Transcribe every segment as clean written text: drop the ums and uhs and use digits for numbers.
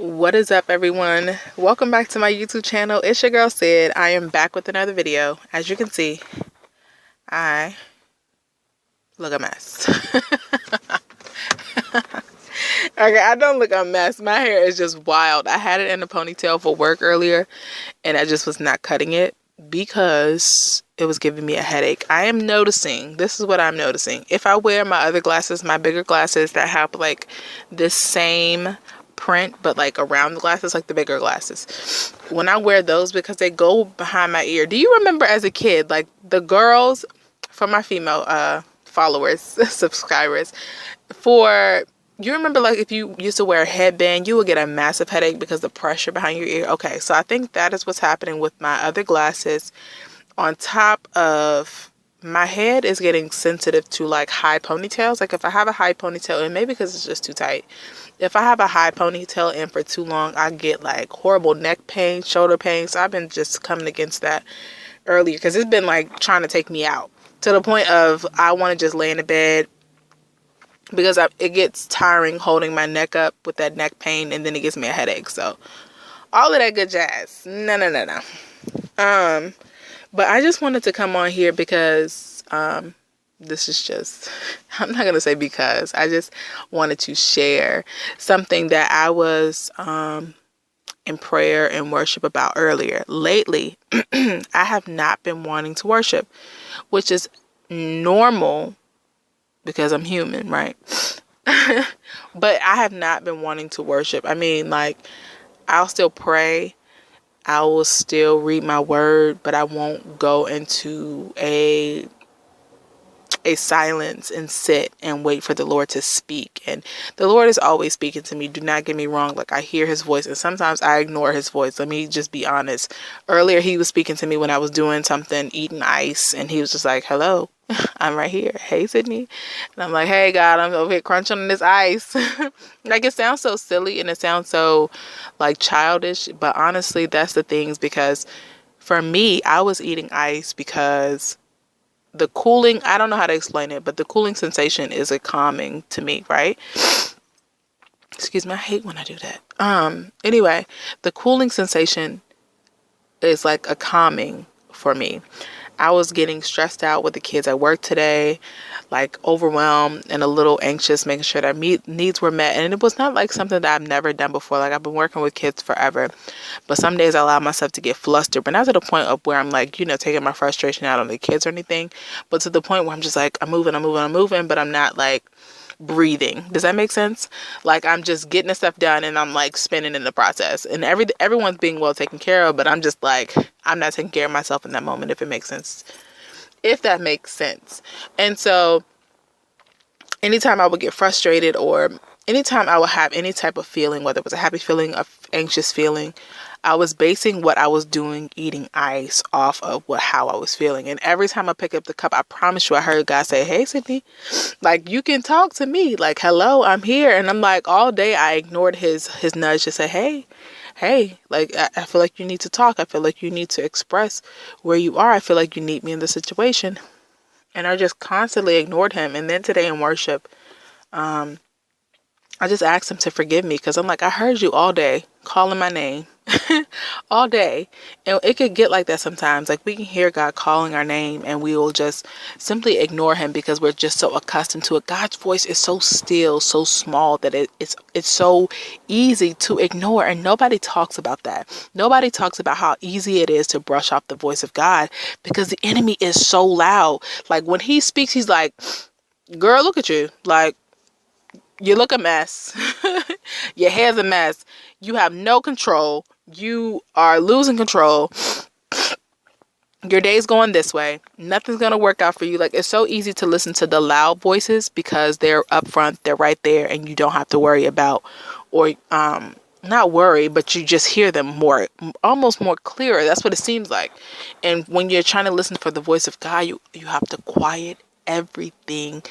What is up, everyone? Welcome back to my YouTube channel. It's your girl Sid. I am back with another video. As you can see, I look a mess. Okay, I don't look a mess. My hair is just wild. I had it in a ponytail for work earlier and I just was not cutting it because it was giving me a headache. I am noticing, this is what I'm noticing. If I wear my other glasses, my bigger glasses that have like this same print but like around the glasses, like the bigger glasses, when I wear those, because they go behind my ear. Do you remember as a kid, like the girls, for my female followers, subscribers, you remember like if you used to wear a headband, you would get a massive headache because the pressure behind your ear? Okay, so I think that is what's happening with my other glasses. On top of, my head is getting sensitive to like high ponytails. Like if I have a high ponytail, and maybe because it's just too tight, if I have a high ponytail in for too long, I get like horrible neck pain, shoulder pain. So I've been just coming against that earlier because it's been like trying to take me out to the point of I want to just lay in the bed because it gets tiring holding my neck up with that neck pain, and then it gives me a headache. So all of that good jazz. No. But I just wanted to come on here because this is just, I'm not going to say because, I just wanted to share something that I was in prayer and worship about earlier. Lately, I have not been wanting to worship, which is normal because I'm human, right? But I have not been wanting to worship. I mean, like, I'll still pray. I will still read my word, but I won't go into a silence and sit and wait for the Lord to speak. And the Lord is always speaking to me. Do not get me wrong. Like, I hear his voice and sometimes I ignore his voice. Let me just be honest. Earlier, he was speaking to me when I was doing something, eating ice, and he was just like, hello, I'm right here. Hey, Sydney. And I'm like, hey, God, I'm over here crunching on this ice. Like, it sounds so silly and it sounds so like childish, but honestly, that's the things, because for me, I was eating ice because the cooling, I don't know how to explain it, but the cooling sensation is a calming to me, right? Excuse me, I hate when I do that. Anyway, the cooling sensation is like a calming for me. I was getting stressed out with the kids at work today, like overwhelmed and a little anxious, making sure that needs were met. And it was not like something that I've never done before. Like, I've been working with kids forever, but some days I allow myself to get flustered, but not to the point of where I'm like, taking my frustration out on the kids or anything, but to the point where I'm just like, I'm moving, but I'm not like breathing. Does that make sense? Like, I'm just getting the stuff done and I'm like spinning in the process, and everyone's being well taken care of, but I'm just like, I'm not taking care of myself in that moment, if that makes sense. And so anytime I would get frustrated, or anytime I would have any type of feeling, whether it was a happy feeling, a anxious feeling, I was basing what I was doing, eating ice, off of how I was feeling. And every time I pick up the cup, I promise you, I heard God say, hey, Sydney, like, you can talk to me. Like, hello, I'm here. And I'm like, all day I ignored his nudge to say, hey, like, I feel like you need to talk. I feel like you need to express where you are. I feel like you need me in the situation. And I just constantly ignored him. And then today in worship, I just asked him to forgive me, because I'm like, I heard you all day calling my name all day. And it could get like that sometimes. Like, we can hear God calling our name and we will just simply ignore him because we're just so accustomed to it. God's voice is so still, so small that it's so easy to ignore. And nobody talks about that. Nobody talks about how easy it is to brush off the voice of God, because the enemy is so loud. Like, when he speaks, he's like, girl, look at you. Like, you look a mess. Your hair's a mess. You have no control. You are losing control. Your day's going this way. Nothing's going to work out for you. Like, it's so easy to listen to the loud voices because they're up front. They're right there, and you don't have to worry about, or not worry, but you just hear them almost more clearer. That's what it seems like. And when you're trying to listen for the voice of God, you have to quiet everything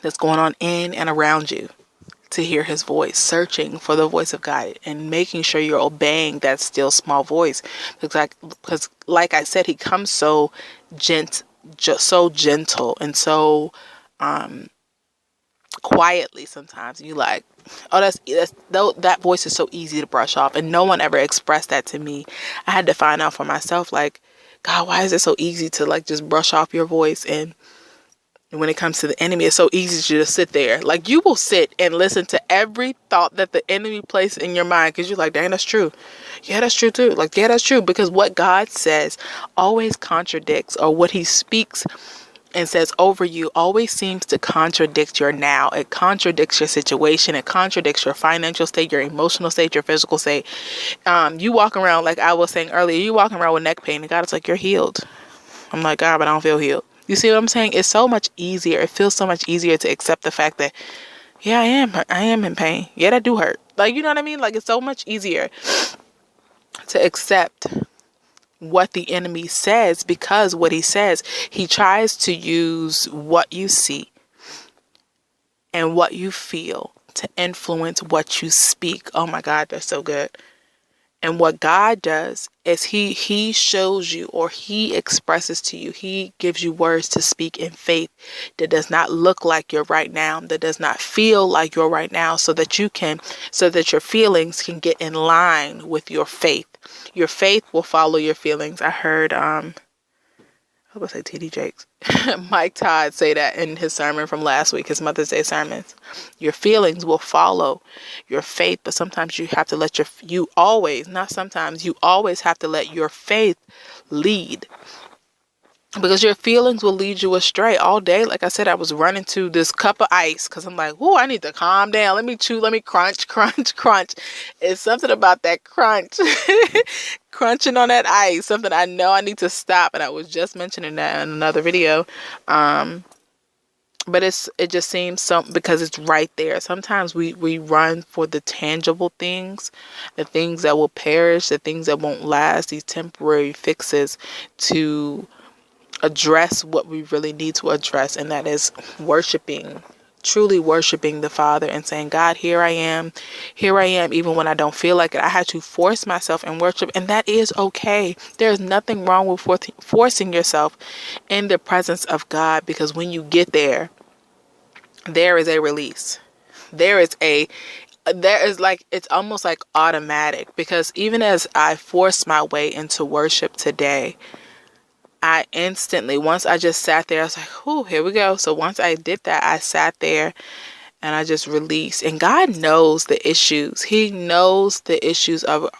that's going on in and around you to hear his voice, searching for the voice of God and making sure you're obeying that still small voice. Because like I said, he comes so gentle and so quietly sometimes. You like, oh, that voice is so easy to brush off. And no one ever expressed that to me. I had to find out for myself, like, God, why is it so easy to like just brush off your voice? And when it comes to the enemy, it's so easy to just sit there. Like, you will sit and listen to every thought that the enemy places in your mind, because you're like, dang, that's true. Yeah, that's true too. Like, yeah, that's true. Because what God says always contradicts, or what he speaks and says over you always seems to contradict your now. It contradicts your situation. It contradicts your financial state, your emotional state, your physical state. You walk around, like I was saying earlier, you walking around with neck pain, and God is like, you're healed. I'm like, God, but I don't feel healed. You see what I'm saying? It's so much easier. It feels so much easier to accept the fact that, yeah, I am in pain. Yeah, that do hurt. Like, you know what I mean? Like, it's so much easier to accept what the enemy says, because what he says, he tries to use what you see and what you feel to influence what you speak. Oh my God, that's so good. And what God does is he shows you, or he expresses to you, he gives you words to speak in faith that does not look like you're right now, that does not feel like you're right now, so that your feelings can get in line with your faith. Your faith will follow your feelings. I heard I was going to say TD Jakes. Mike Todd say that in his sermon from last week, his Mother's Day sermons. Your feelings will follow your faith, but sometimes you have to let you always have to let your faith lead. Because your feelings will lead you astray all day. Like I said, I was running to this cup of ice because I'm like, oh, I need to calm down. Let me chew. Let me crunch. It's something about that crunch. Crunching on that ice. Something I know I need to stop. And I was just mentioning that in another video. But it just seems because it's right there. Sometimes we run for the tangible things, the things that will perish, the things that won't last, these temporary fixes to address what we really need to address, and that is truly worshiping the Father and saying, God, here I am, even when I don't feel like it. I had to force myself in worship, and that is okay. There's nothing wrong with forcing yourself in the presence of God, because when you get there, there is a release. It's almost like automatic, because even as I forced my way into worship today, I instantly, once I just sat there, I was like, "Ooh, here we go." So once I did that, I sat there and I just released. And God knows the issues. He knows the issues of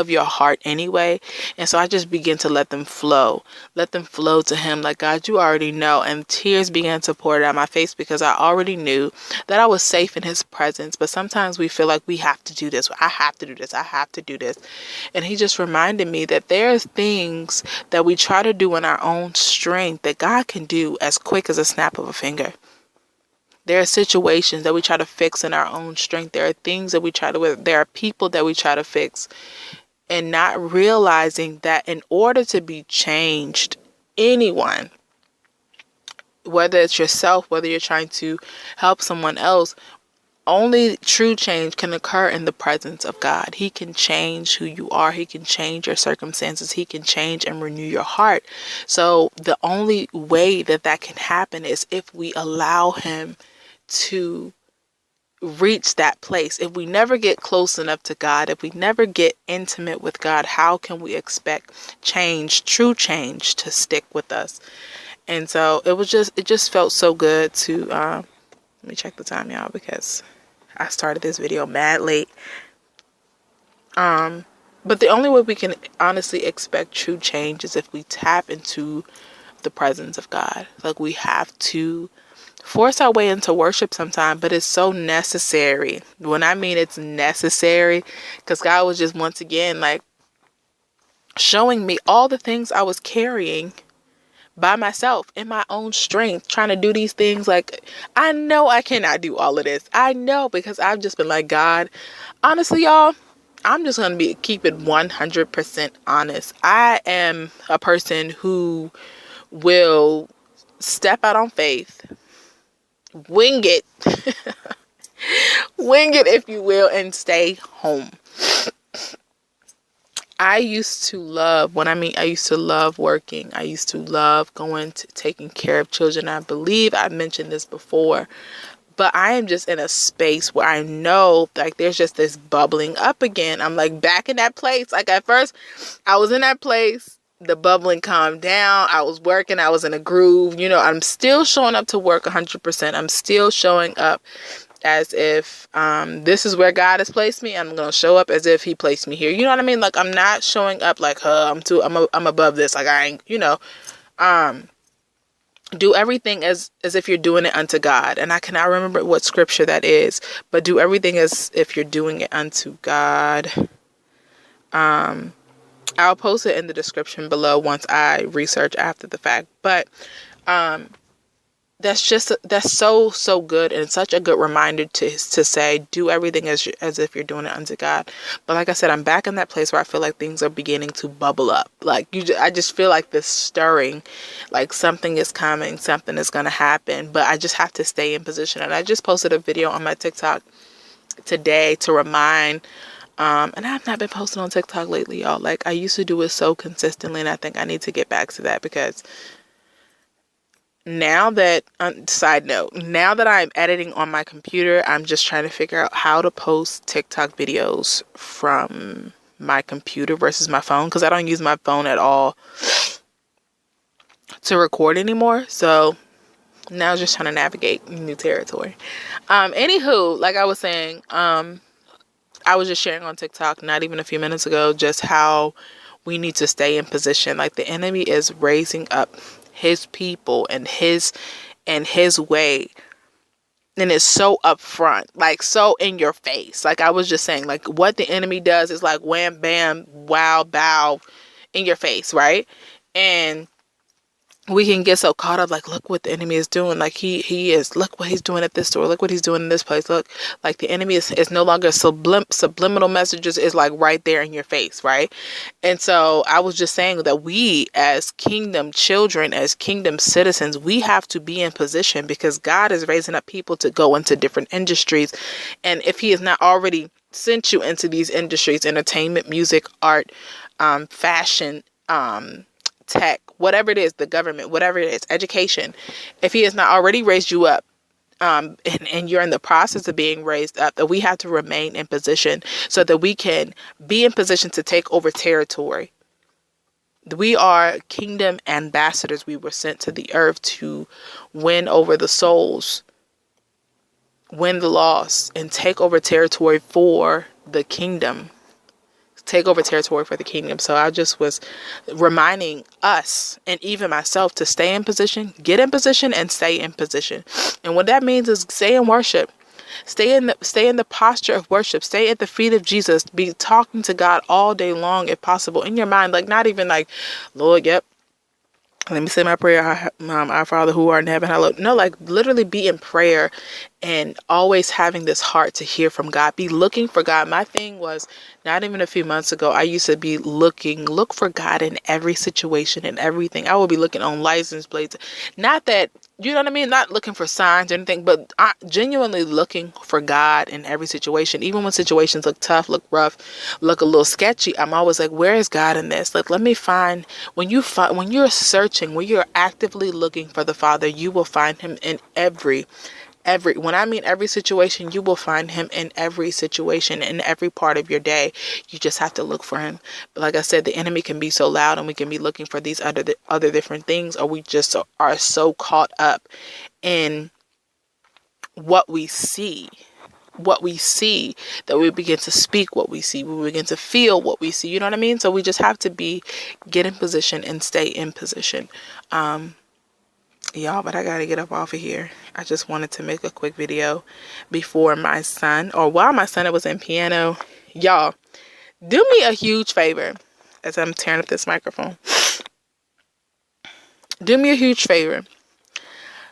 your heart anyway. And so I just began to let them flow to him. Like, God, you already know. And tears began to pour down my face, because I already knew that I was safe in his presence. But sometimes we feel like we have to do this. I have to do this. And he just reminded me that there's things that we try to do in our own strength that God can do as quick as a snap of a finger. There are situations that we try to fix in our own strength. There are things that there are people that we try to fix, and not realizing that in order to be changed, anyone, whether it's yourself, whether you're trying to help someone else, only true change can occur in the presence of God. He can change who you are. He can change your circumstances. He can change and renew your heart. So the only way that can happen is if we allow him to reach that place. If we never get close enough to God, if we never get intimate with God, how can we expect true change to stick with us? And so it just felt so good to, let me check the time, y'all, because I started this video mad late. But the only way we can honestly expect true change is if we tap into the presence of God. Like, we have to force our way into worship sometime, but it's so necessary. When I mean it's necessary, because God was just once again like showing me all the things I was carrying by myself in my own strength, trying to do these things. Like, I know I cannot do all of this. I know, because I've just been like, God, honestly, y'all, I'm just going to keep it 100% honest. I am a person who will step out on faith, wing it, if you will, and stay home. I used to love working. I used to love taking care of children. I believe I mentioned this before, But I am just in a space where I know like there's just this bubbling up again. I'm like back in that place. Like at first I was in that place, the bubbling calmed down, I was working, I was in a groove. I'm still showing up to work 100%. I'm still showing up as if this is where God has placed me. I'm gonna show up as if He placed me here. You know what I mean? Like I'm not showing up like I'm above this. Like I ain't do everything as if you're doing it unto God. And I cannot remember what scripture that is, but do everything as if you're doing it unto God. I'll post it in the description below once I research after the fact. But that's so good, and such a good reminder to say do everything as if you're doing it unto God. But like I said, I'm back in that place where I feel like things are beginning to bubble up. Like I just feel like this stirring, like something is coming, something is going to happen, but I just have to stay in position. And I just posted a video on my TikTok today to remind and I've not been posting on TikTok lately, y'all. Like I used to do it so consistently, and I think I need to get back to that, because now that, side note, now that I'm editing on my computer, I'm just trying to figure out how to post TikTok videos from my computer versus my phone, because I don't use my phone at all to record anymore. So now just trying to navigate new territory. Anywho, like I was saying, I was just sharing on TikTok not even a few minutes ago just how we need to stay in position. Like the enemy is raising up his people and his way, and it's so upfront, like so in your face. Like I was just saying, like what the enemy does is like wham bam wow bow in your face, right? And we can get so caught up, like, look what the enemy is doing. Like he is, look what he's doing at this store. Look what he's doing in this place. Look, like the enemy is no longer subliminal messages, is like right there in your face, right? And so I was just saying that we as kingdom children, as kingdom citizens, we have to be in position, because God is raising up people to go into different industries. And if He has not already sent you into these industries, entertainment, music, art, fashion, tech, whatever it is, the government, whatever it is, education, if He has not already raised you up, and you're in the process of being raised up, that we have to remain in position so that we can be in position to take over territory. We are kingdom ambassadors. We were sent to the earth to win over the souls, win the lost, and take over territory for the kingdom. Take over territory for the kingdom. So I just was reminding us, and even myself, to stay in position, get in position, and stay in position. And what that means is stay in worship. Stay in the posture of worship. Stay at the feet of Jesus. Be talking to God all day long, if possible, in your mind. Like not even like, Lord, yep, let me say my prayer, our Father who art in heaven, hallowed. No, like literally be in prayer and always having this heart to hear from God. Be looking for God. My thing was, not even a few months ago, I used to be look for God in every situation and everything. I would be looking on license plates. Not that, you know what I mean? Not looking for signs or anything, but I genuinely looking for God in every situation. Even when situations look tough, look rough, look a little sketchy, I'm always like, where is God in this? Like, let me find, when you're searching, when you're actively looking for the Father, you will find Him in every, when I mean every situation, you will find Him in every situation, in every part of your day. You just have to look for Him. But like I said, the enemy can be so loud, and we can be looking for these other different things, or we just are so caught up in what we see that we begin to speak what we see. We begin to feel what we see. You know what I mean? So we just have to get in position and stay in position. Y'all, but I gotta get up off of here. I just wanted to make a quick video before my son, or while my son was in piano. Y'all, do me a huge favor as I'm tearing up this microphone. Do me a huge favor.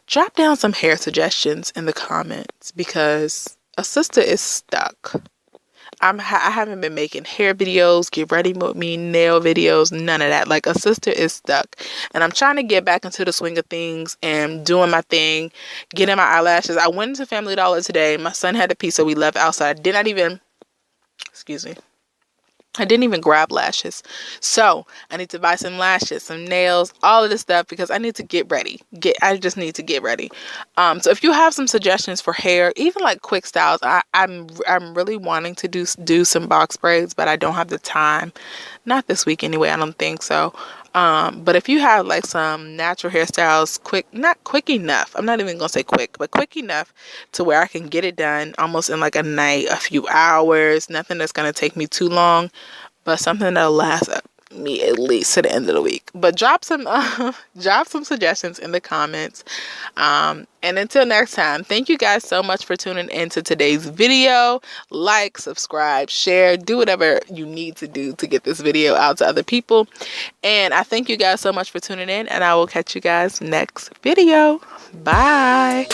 Drop down some hair suggestions in the comments, because a sister is stuck. I haven't been making hair videos, get ready with me, nail videos, none of that. Like, a sister is stuck. And I'm trying to get back into the swing of things and doing my thing, getting my eyelashes. I went into Family Dollar today. My son had a piece, so we left outside. Excuse me. I didn't even grab lashes. So I need to buy some lashes, some nails, all of this stuff because I need to get ready. I just need to get ready. So if you have some suggestions for hair, even like quick styles, I'm really wanting to do some box braids, but I don't have the time. Not this week anyway, I don't think so. But if you have like some natural hairstyles, not quick enough. I'm not even gonna say quick, but quick enough to where I can get it done almost in like a night, a few hours, nothing that's gonna take me too long, but something that'll last me at least to the end of the week. But drop some suggestions in the comments. And until next time, thank you guys so much for tuning into today's video. Like, subscribe, share, do whatever you need to do to get this video out to other people. And I thank you guys so much for tuning in, and I will catch you guys next video. Bye.